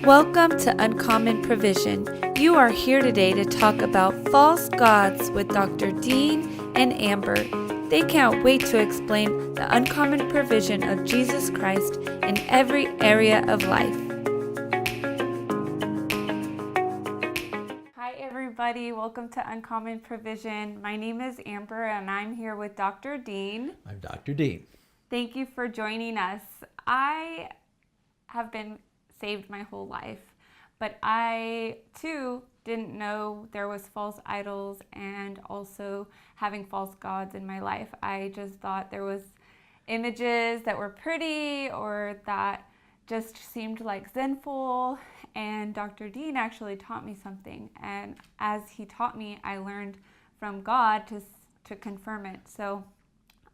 Welcome to Uncommon Provision. You are here today to talk about false gods with Dr. Dean and Amber. They can't wait to explain the uncommon provision of Jesus Christ in every area of life. Hi everybody, welcome to Uncommon Provision. My name is Amber and I'm here with Dr. Dean. I'm Dr. Dean. Thank you for joining us. I have been saved my whole life, but I too didn't know there was false idols and also having false gods in my life. I just thought there was images that were pretty or that just seemed like sinful, and Dr. Dean actually taught me something, and as he taught me, I learned from God to confirm it. So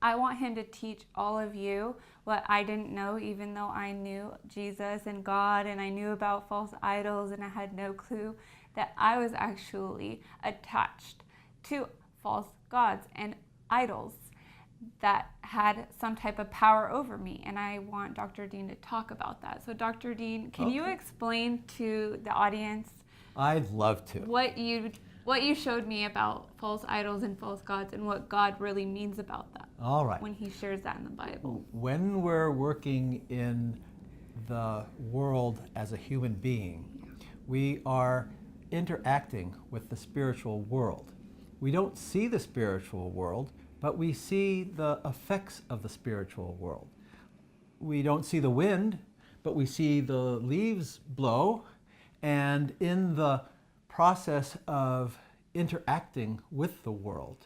I want him to teach all of you what I didn't know, even though I knew Jesus and God and I knew about false idols, and I had no clue that I was actually attached to false gods and idols that had some type of power over me. And I want Dr. Dean to talk about that. So Dr. Dean, can you explain to the audience I'd love to. what you showed me about false idols and false gods and what God really means about that? All right. When he shares that in the Bible. When we're working in the world as a human being, we are interacting with the spiritual world. We don't see the spiritual world, but we see the effects of the spiritual world. We don't see the wind, but we see the leaves blow, and in the process of interacting with the world,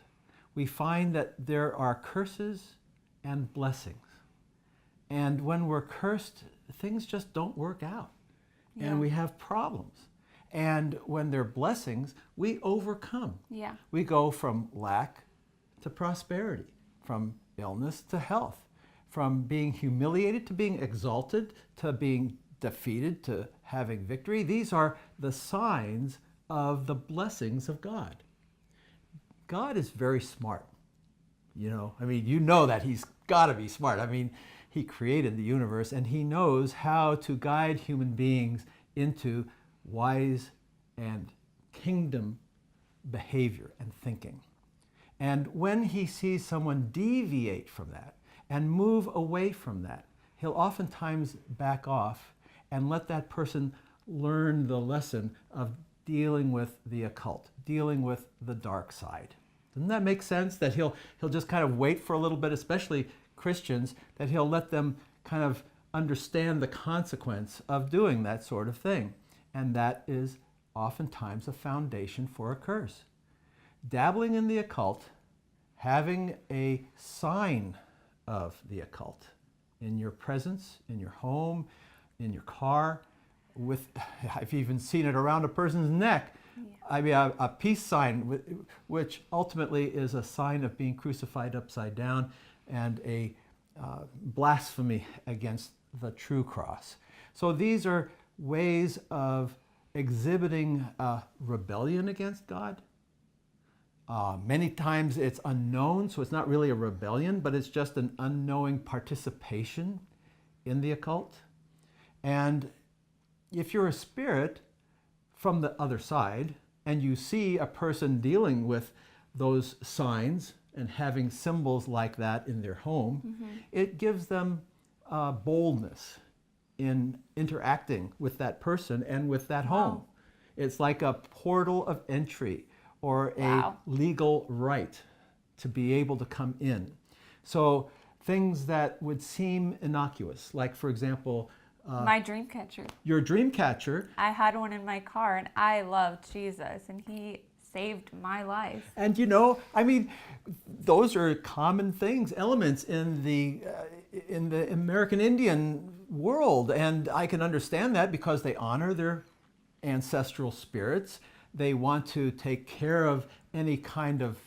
we find that there are curses and blessings. And when we're cursed, things just don't work out. Yeah. And we have problems. And when they're blessings, we overcome. Yeah. We go from lack to prosperity, from illness to health, from being humiliated to being exalted, to being defeated to having victory. These are the signs of the blessings of God. God is very smart. You know that he's got to be smart. He created the universe and he knows how to guide human beings into wise and kingdom behavior and thinking. And when he sees someone deviate from that and move away from that, he'll oftentimes back off and let that person learn the lesson of dealing with the occult, dealing with the dark side. Doesn't that make sense? That he'll just kind of wait for a little bit, especially Christians, that he'll let them kind of understand the consequence of doing that sort of thing. And that is oftentimes a foundation for a curse. Dabbling in the occult, having a sign of the occult in your presence, in your home, in your car, I've even seen it around a person's neck. Yeah. A peace sign, which ultimately is a sign of being crucified upside down and a blasphemy against the true cross. So these are ways of exhibiting rebellion against God. Many times it's unknown, so it's not really a rebellion, but it's just an unknowing participation in the occult. And if you're a spirit from the other side and you see a person dealing with those signs and having symbols like that in their home, it gives them boldness in interacting with that person and with that home. It's like a portal of entry or a legal right to be able to come in. So things that would seem innocuous, like for example, my dream catcher. Your dream catcher. I had one in my car and I loved Jesus and he saved my life. And those are common things, elements in the American Indian world. And I can understand that because they honor their ancestral spirits. They want to take care of any kind of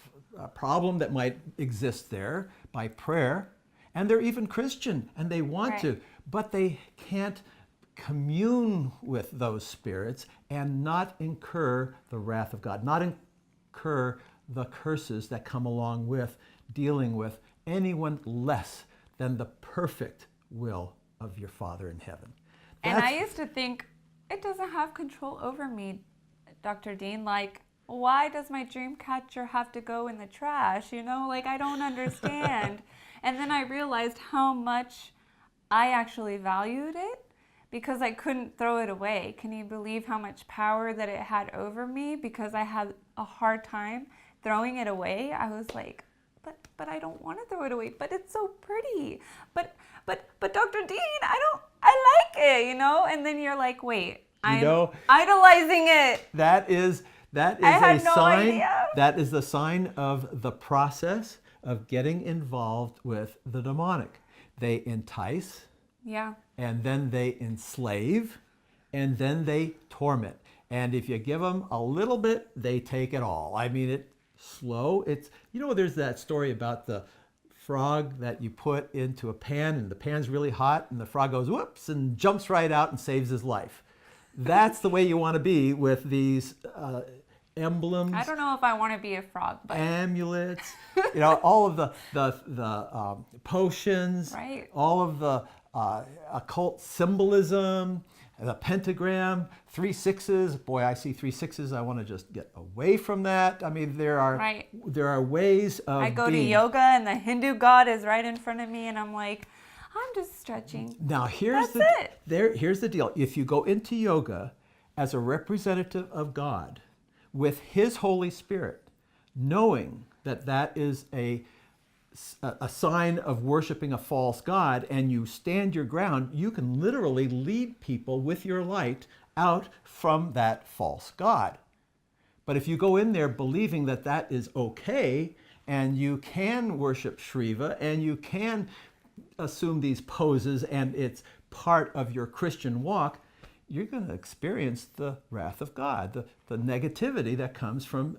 problem that might exist there by prayer. And they're even Christian and they want to, but they can't commune with those spirits and not incur the wrath of God, not incur the curses that come along with dealing with anyone less than the perfect will of your Father in heaven. And I used to think it doesn't have control over me, Dr. Dean. Like, why does my dream catcher have to go in the trash? You know, like, I don't understand. And then I realized how much I actually valued it because I couldn't throw it away. Can you believe how much power that it had over me? Because I had a hard time throwing it away. I was like, but I don't want to throw it away. But it's so pretty. But Dr. Dean, I like it, you know? And then you're like, wait, I'm idolizing it. That is I had a no sign. idea. That is the sign of the process of getting involved with the demonic. They entice, Yeah. and then they enslave, and then they torment. And if you give them a little bit, they take it all. I mean, it's slow. It's, you know, there's that story about the frog that you put into a pan and the pan's really hot and the frog goes whoops and jumps right out and saves his life. That's the way you want to be with these emblems. I don't know if I want to be a frog, but Amulets, you know, all of the potions, Right. all of the occult symbolism, the pentagram, 3 6s. Boy, I see 3 6s. I want to just get away from that. I mean, there are ways of I go to being. yoga and the Hindu god is right in front of me and I'm like, I'm just stretching. Now here's That's here's the deal. If you go into yoga as a representative of God with His Holy Spirit, knowing that that is a sign of worshiping a false god, and you stand your ground, you can literally lead people with your light out from that false god. But if you go in there believing that that is okay, and you can worship Shriva, and you can assume these poses, and it's part of your Christian walk, you're going to experience the wrath of God, the negativity that comes from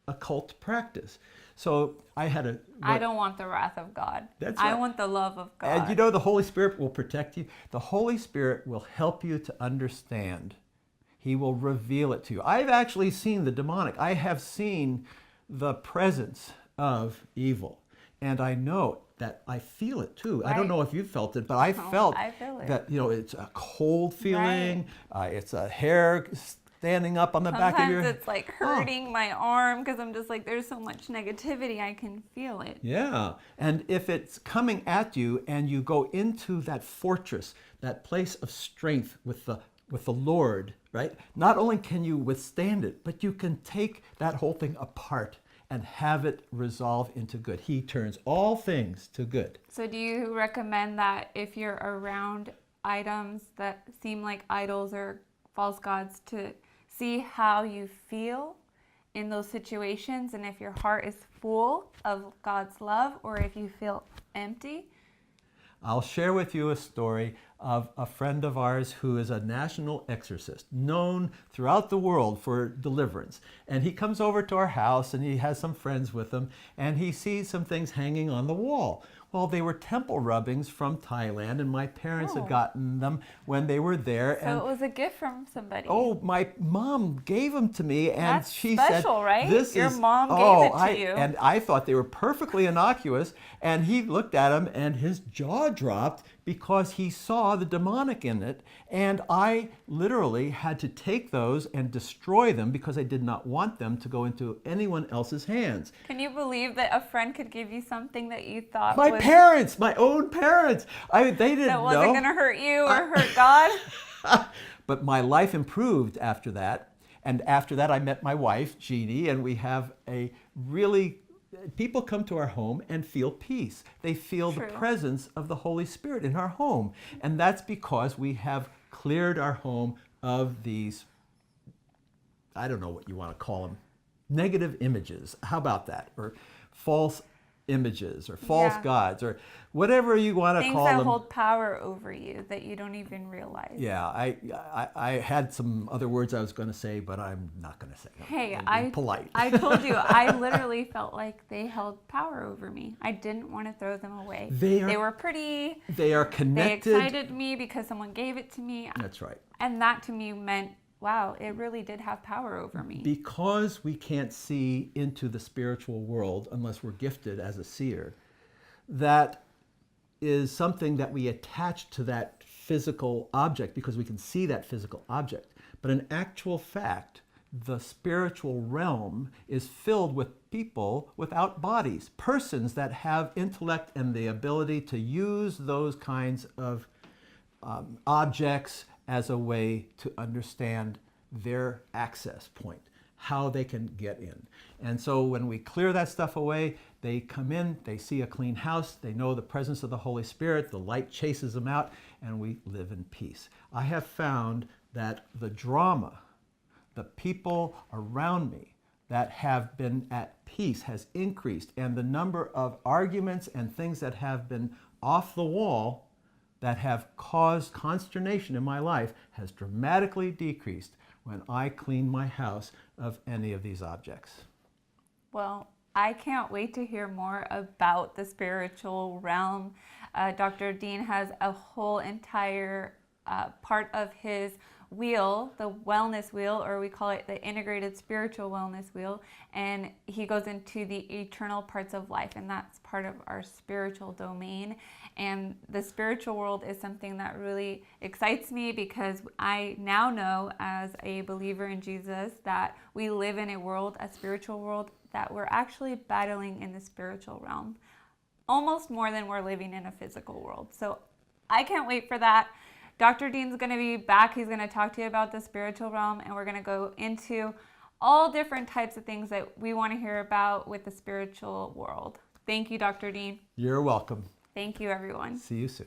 occult practice. So I don't want the wrath of God. That's I right. want the love of God. And you know, the Holy Spirit will protect you. The Holy Spirit will help you to understand. He will reveal it to you. I've actually seen the demonic. I have seen the presence of evil. And I know that I feel it too. I don't Right. know if you felt it, but I felt I feel it. that, you know, it's a cold feeling. It's a hair standing up on the back of your Sometimes it's like hurting my arm because I'm just like, there's so much negativity, I can feel it. Yeah. And if it's coming at you and you go into that fortress, that place of strength with the Lord, right? Not only can you withstand it, but you can take that whole thing apart and have it resolve into good. He turns all things to good. So do you recommend that if you're around items that seem like idols or false gods, to see how you feel in those situations, and if your heart is full of God's love or if you feel empty? I'll share with you a story of a friend of ours who is a national exorcist, known throughout the world for deliverance. And he comes over to our house and he has some friends with him, and he sees some things hanging on the wall. Well, they were temple rubbings from Thailand, and my parents had gotten them when they were there. So it was a gift from somebody. Oh, my mom gave them to me, and That's she special, said, right? "This Your is." mom gave it to you. And I thought they were perfectly innocuous. And he looked at them, and his jaw dropped because he saw the demonic in it. And I literally had to take those and destroy them because I did not want them to go into anyone else's hands. Can you believe that a friend could give you something that you thought My was, parents, my own parents, they didn't that wasn't know. going to hurt you or hurt God? But my life improved after that. And after that, I met my wife, Jeannie, and we have a really, people come to our home and feel peace. They feel the True. presence of the Holy Spirit in our home. And that's because we have cleared our home of these, I don't know what you want to call them, negative images. How about that? Or false images or false Yeah. gods or whatever you want to Things call that them. hold power over you that you don't even realize. Yeah, I had some other words I was going to say, but I'm not going to say them. Hey, I'll be polite. I told you, I literally felt like they held power over me. I didn't want to throw them away. They were pretty. They are They connected. excited me because someone gave it to me. That's right. And that to me meant, wow, it really did have power over me. Because we can't see into the spiritual world unless we're gifted as a seer, that is something that we attach to that physical object because we can see that physical object. But in actual fact, the spiritual realm is filled with people without bodies, persons that have intellect and the ability to use those kinds of objects as a way to understand their access point, how they can get in. And so when we clear that stuff away, they come in, they see a clean house, they know the presence of the Holy Spirit, the light chases them out, and we live in peace. I have found that the drama, the people around me that have been at peace has increased, and the number of arguments and things that have been off the wall that have caused consternation in my life has dramatically decreased when I clean my house of any of these objects. Well, I can't wait to hear more about the spiritual realm. Dr. Dean has a whole entire part of his wheel, the wellness wheel, or we call it the integrated spiritual wellness wheel, and he goes into the eternal parts of life, and that's part of our spiritual domain. And the spiritual world is something that really excites me because I now know, as a believer in Jesus, that we live in a world, a spiritual world, that we're actually battling in the spiritual realm almost more than we're living in a physical world. So I can't wait for that. Dr. Dean's going to be back. He's going to talk to you about the spiritual realm, and we're going to go into all different types of things that we want to hear about with the spiritual world. Thank you, Dr. Dean. You're welcome. Thank you, everyone. See you soon.